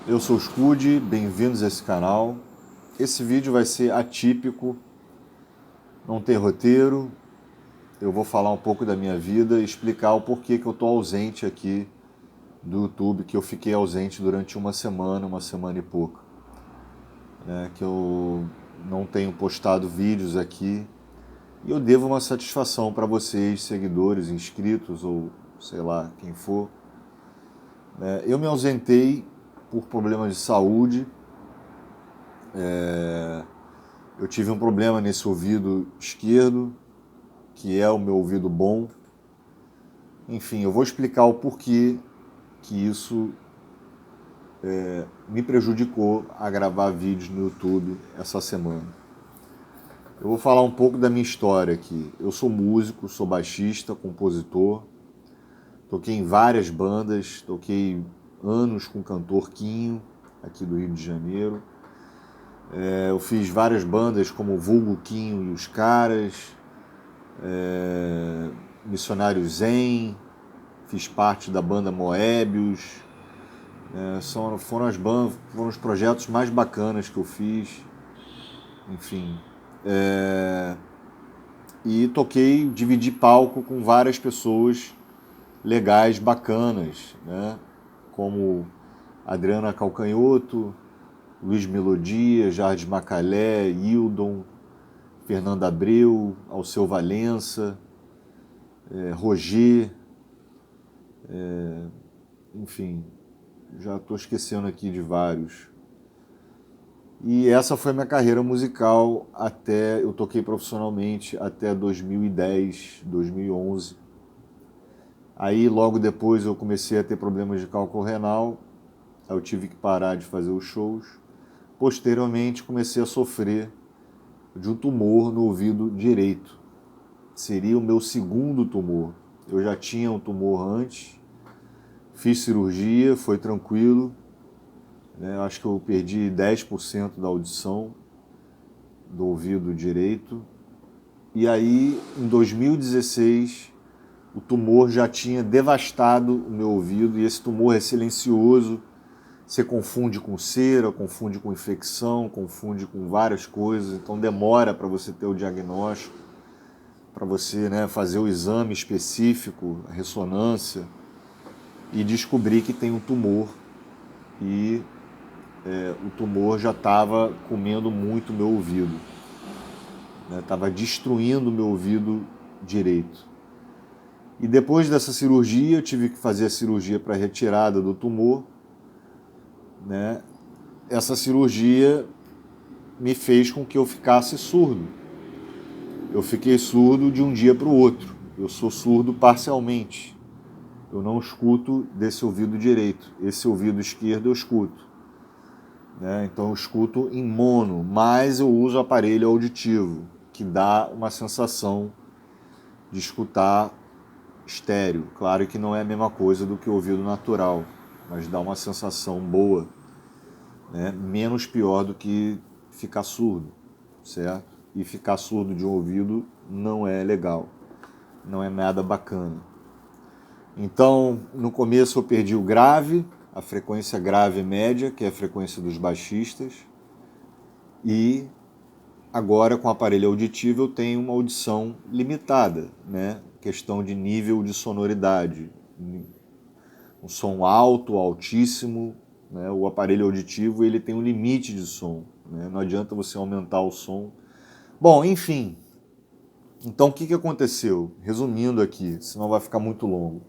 Eu sou o Scud, bem-vindos a esse canal. Esse vídeo vai ser atípico, não tem roteiro. Eu vou falar um pouco da minha vida e explicar o porquê que eu estou ausente aqui do YouTube, que eu fiquei ausente durante uma semana e pouco, né? Que eu não tenho postado vídeos aqui e eu devo uma satisfação para vocês, seguidores, inscritos ou sei lá quem for. Eu me ausentei por problemas de saúde. Eu tive um problema nesse ouvido esquerdo, que é o meu ouvido bom. Enfim, eu vou explicar o porquê que isso me prejudicou a gravar vídeos no YouTube essa semana. Eu vou falar um pouco da minha história aqui. Eu sou músico, sou baixista, compositor, toquei em várias bandas, toquei anos com o cantor Quinho, aqui do Rio de Janeiro. Eu fiz várias bandas como Vulgo Quinho e os Caras, Missionário Zen, fiz parte da banda Moebius. Foram os projetos mais bacanas que eu fiz, enfim. E toquei, dividi palco com várias pessoas legais, bacanas, né? Como Adriana Calcanhoto, Luiz Melodia, Jardim Macalé, Hildon, Fernando Abreu, Alceu Valença, Roger, enfim, já estou esquecendo aqui de vários. E essa foi minha carreira musical eu toquei profissionalmente até 2010, 2011. Aí logo depois eu comecei a ter problemas de cálculo renal, aí eu tive que parar de fazer os shows. Posteriormente comecei a sofrer de um tumor no ouvido direito. Seria o meu segundo tumor. Eu já tinha um tumor antes, fiz cirurgia, foi tranquilo. Acho que eu perdi 10% da audição do ouvido direito. E aí, em 2016, o tumor já tinha devastado o meu ouvido, e esse tumor é silencioso. Você confunde com cera, confunde com infecção, confunde com várias coisas, então demora para você ter o diagnóstico, para você, fazer o exame específico, a ressonância, e descobrir que tem um tumor. E o tumor já estava comendo muito o meu ouvido, estava destruindo o meu ouvido direito. E depois dessa cirurgia, eu tive que fazer a cirurgia para retirada do tumor. Essa cirurgia me fez com que eu ficasse surdo. Eu fiquei surdo de um dia para o outro. Eu sou surdo parcialmente. Eu não escuto desse ouvido direito. Esse ouvido esquerdo eu escuto. Então eu escuto em mono, mas eu uso aparelho auditivo, que dá uma sensação de escutar estéreo. Claro que não é a mesma coisa do que o ouvido natural, mas dá uma sensação boa, menos pior do que ficar surdo, certo? E ficar surdo de um ouvido não é legal, não é nada bacana. Então, no começo eu perdi o grave, a frequência grave média, que é a frequência dos baixistas, e agora com o aparelho auditivo eu tenho uma audição limitada, questão de nível de sonoridade, um som alto, altíssimo, o aparelho auditivo ele tem um limite de som, não adianta você aumentar o som. Bom, enfim, então o que aconteceu? Resumindo aqui, senão vai ficar muito longo.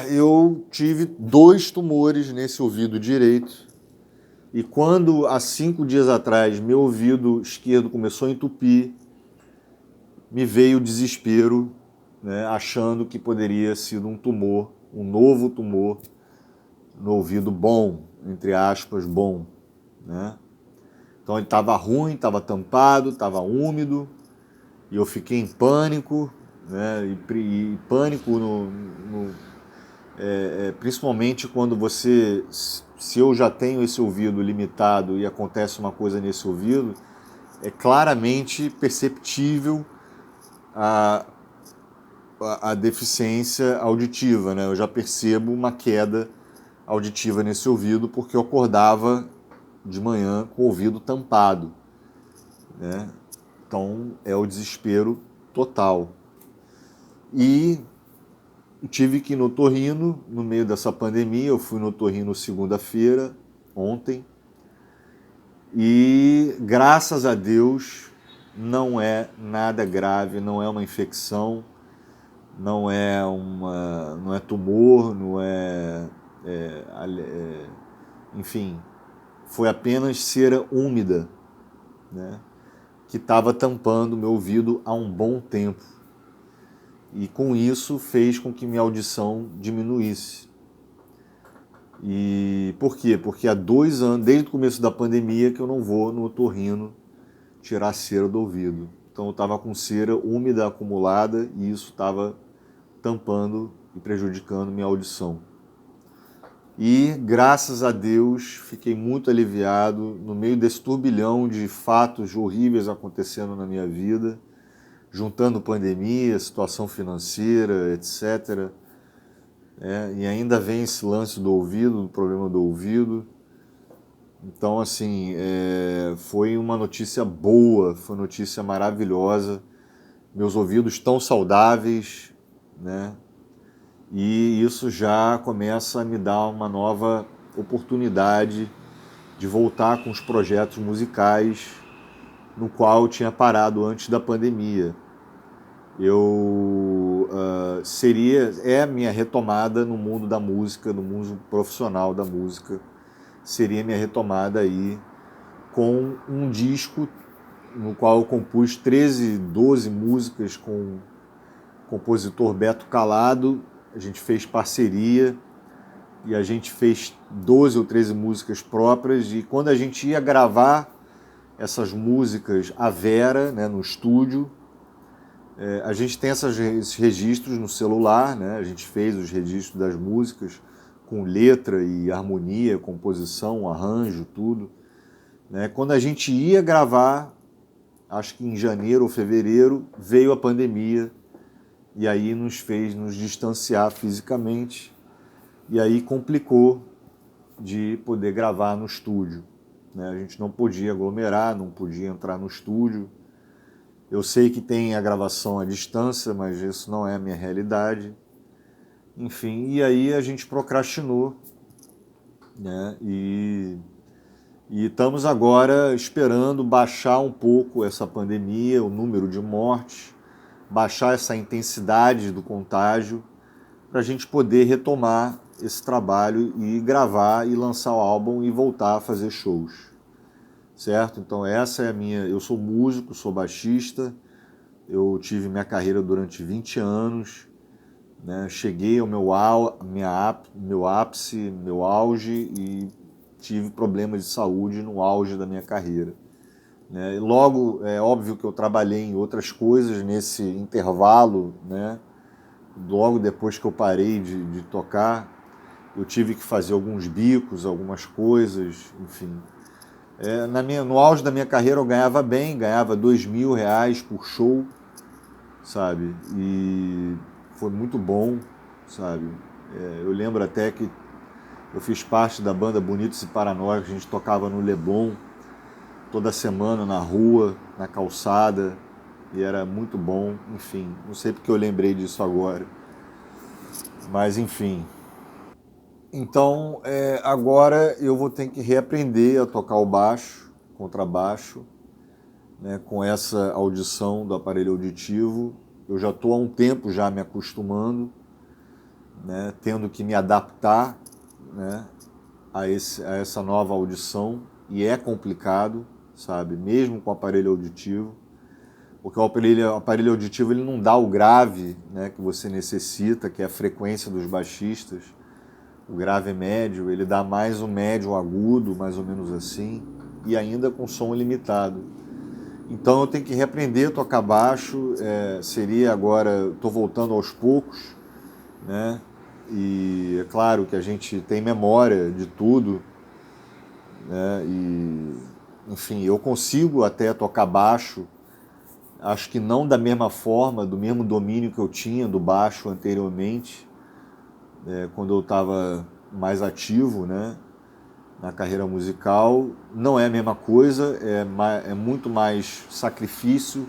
Eu tive 2 tumores nesse ouvido direito, e quando há 5 dias atrás meu ouvido esquerdo começou a entupir, me veio o desespero, achando que poderia ser um tumor, um novo tumor no ouvido bom, entre aspas, bom. Então ele estava ruim, estava tampado, estava úmido, e eu fiquei em pânico, e pânico principalmente quando se eu já tenho esse ouvido limitado e acontece uma coisa nesse ouvido, é claramente perceptível a deficiência auditiva, Eu já percebo uma queda auditiva nesse ouvido, porque eu acordava de manhã com o ouvido tampado, né? Então é o desespero total. E tive que ir no otorrino no meio dessa pandemia. Eu fui no otorrino segunda-feira, ontem, e graças a Deus não é nada grave, não é uma infecção, não é tumor, não enfim, foi apenas cera úmida, né, que estava tampando meu ouvido há um bom tempo. E com isso fez com que minha audição diminuísse. E por quê? Porque há 2 anos, desde o começo da pandemia, que eu não vou no otorrino tirar cera do ouvido. Então eu estava com cera úmida acumulada e isso estava tampando e prejudicando minha audição. E graças a Deus fiquei muito aliviado no meio desse turbilhão de fatos horríveis acontecendo na minha vida, juntando pandemia, situação financeira, etc. E ainda vem esse lance do ouvido, do problema do ouvido. Então, assim, foi uma notícia boa, foi uma notícia maravilhosa. Meus ouvidos estão saudáveis, né? E isso já começa a me dar uma nova oportunidade de voltar com os projetos musicais no qual eu tinha parado antes da pandemia. É a minha retomada no mundo da música, no mundo profissional da música, seria minha retomada aí com um disco no qual eu compus 12 músicas com o compositor Beto Calado. A gente fez parceria e a gente fez 12 ou 13 músicas próprias, e quando a gente ia gravar essas músicas à Vera, né, no estúdio, a gente tem esses registros no celular, né? A gente fez os registros das músicas com letra e harmonia, composição, arranjo, tudo, né? Quando a gente ia gravar, acho que em janeiro ou fevereiro, veio a pandemia e aí nos fez nos distanciar fisicamente, e aí complicou de poder gravar no estúdio, né? A gente não podia aglomerar, não podia entrar no estúdio. Eu sei que tem a gravação à distância, mas isso não é a minha realidade. Enfim, e aí a gente procrastinou, né? E estamos agora esperando baixar um pouco essa pandemia, o número de mortes, baixar essa intensidade do contágio, para a gente poder retomar esse trabalho e gravar e lançar o álbum e voltar a fazer shows. Certo? Então essa é a minha... Eu sou músico, sou baixista, eu tive minha carreira durante 20 anos, né? Cheguei ao meu ápice, meu auge, e tive problemas de saúde no auge da minha carreira, né? E logo, é óbvio que eu trabalhei em outras coisas nesse intervalo, né? Logo depois que eu parei de tocar, eu tive que fazer alguns bicos, algumas coisas, enfim. No auge da minha carreira eu ganhava bem, ganhava R$ 2.000 por show, sabe? E foi muito bom, sabe? Eu lembro até que eu fiz parte da banda Bonitos e Paranoicos, a gente tocava no Leblon toda semana na rua, na calçada, e era muito bom. Enfim, não sei porque eu lembrei disso agora, mas enfim. Então, agora eu vou ter que reaprender a tocar o baixo, contrabaixo, né, com essa audição do aparelho auditivo. Eu já estou há um tempo já me acostumando, né, tendo que me adaptar, né, a essa nova audição, e é complicado, sabe, mesmo com o aparelho auditivo, porque o aparelho auditivo ele não dá o grave, né, que você necessita, que é a frequência dos baixistas. O grave médio, ele dá mais o médio agudo, mais ou menos assim, e ainda com som ilimitado. Então eu tenho que reaprender a tocar baixo, seria agora, estou voltando aos poucos, né? E é claro que a gente tem memória de tudo, né? E, enfim, eu consigo até tocar baixo, acho que não da mesma forma, do mesmo domínio que eu tinha do baixo anteriormente, quando eu estava mais ativo, né, na carreira musical. Não é a mesma coisa, é muito mais sacrifício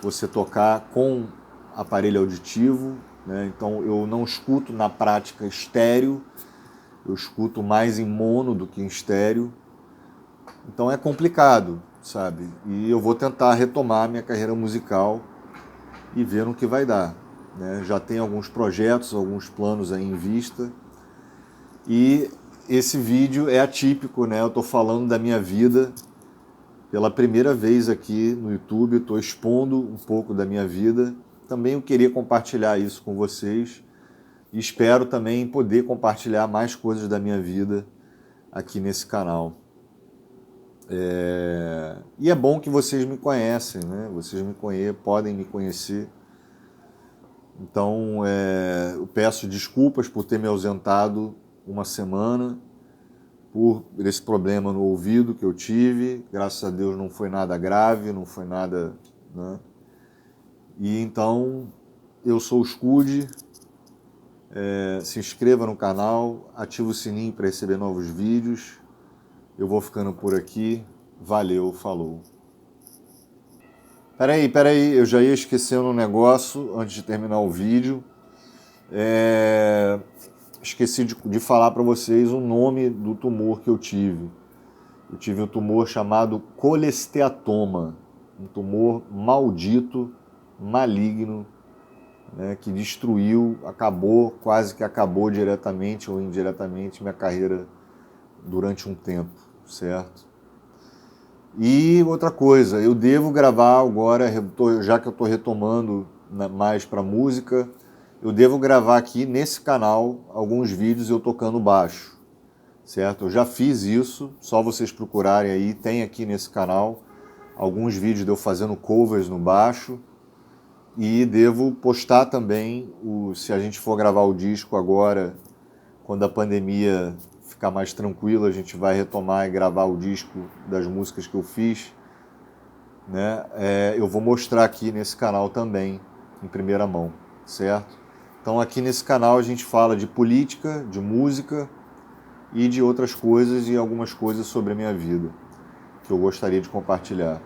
você tocar com aparelho auditivo, né? Então eu não escuto na prática estéreo, eu escuto mais em mono do que em estéreo. Então é complicado, sabe? E eu vou tentar retomar minha carreira musical e ver no que vai dar, né? Já tem alguns projetos, alguns planos aí em vista. E esse vídeo é atípico, né? Eu estou falando da minha vida pela primeira vez aqui no YouTube, estou expondo um pouco da minha vida. Também eu queria compartilhar isso com vocês e espero também poder compartilhar mais coisas da minha vida aqui nesse canal. E é bom que vocês me conhecem, né? Vocês podem me conhecer. Então, eu peço desculpas por ter me ausentado uma semana, por esse problema no ouvido que eu tive. Graças a Deus não foi nada grave, não foi nada, né? E então, eu sou o Scud. Se inscreva no canal, ativa o sininho para receber novos vídeos. Eu vou ficando por aqui. Valeu, falou. Peraí, eu já ia esquecendo um negócio antes de terminar o vídeo. Esqueci de falar para vocês o nome do tumor que eu tive. Eu tive um tumor chamado colesteatoma, um tumor maldito, maligno, né, que destruiu, quase que acabou diretamente ou indiretamente minha carreira durante um tempo, certo? E outra coisa, eu devo gravar agora, já que eu estou retomando mais para música, eu devo gravar aqui nesse canal alguns vídeos eu tocando baixo, certo? Eu já fiz isso, só vocês procurarem aí, tem aqui nesse canal alguns vídeos de eu fazendo covers no baixo, e devo postar também, se a gente for gravar o disco agora, quando a pandemia ficar mais tranquila, a gente vai retomar e gravar o disco das músicas que eu fiz, né? Eu vou mostrar aqui nesse canal também, em primeira mão, certo? Então aqui nesse canal a gente fala de política, de música e de outras coisas e algumas coisas sobre a minha vida, que eu gostaria de compartilhar.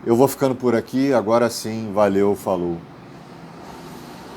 Eu vou ficando por aqui, agora sim, valeu, falou.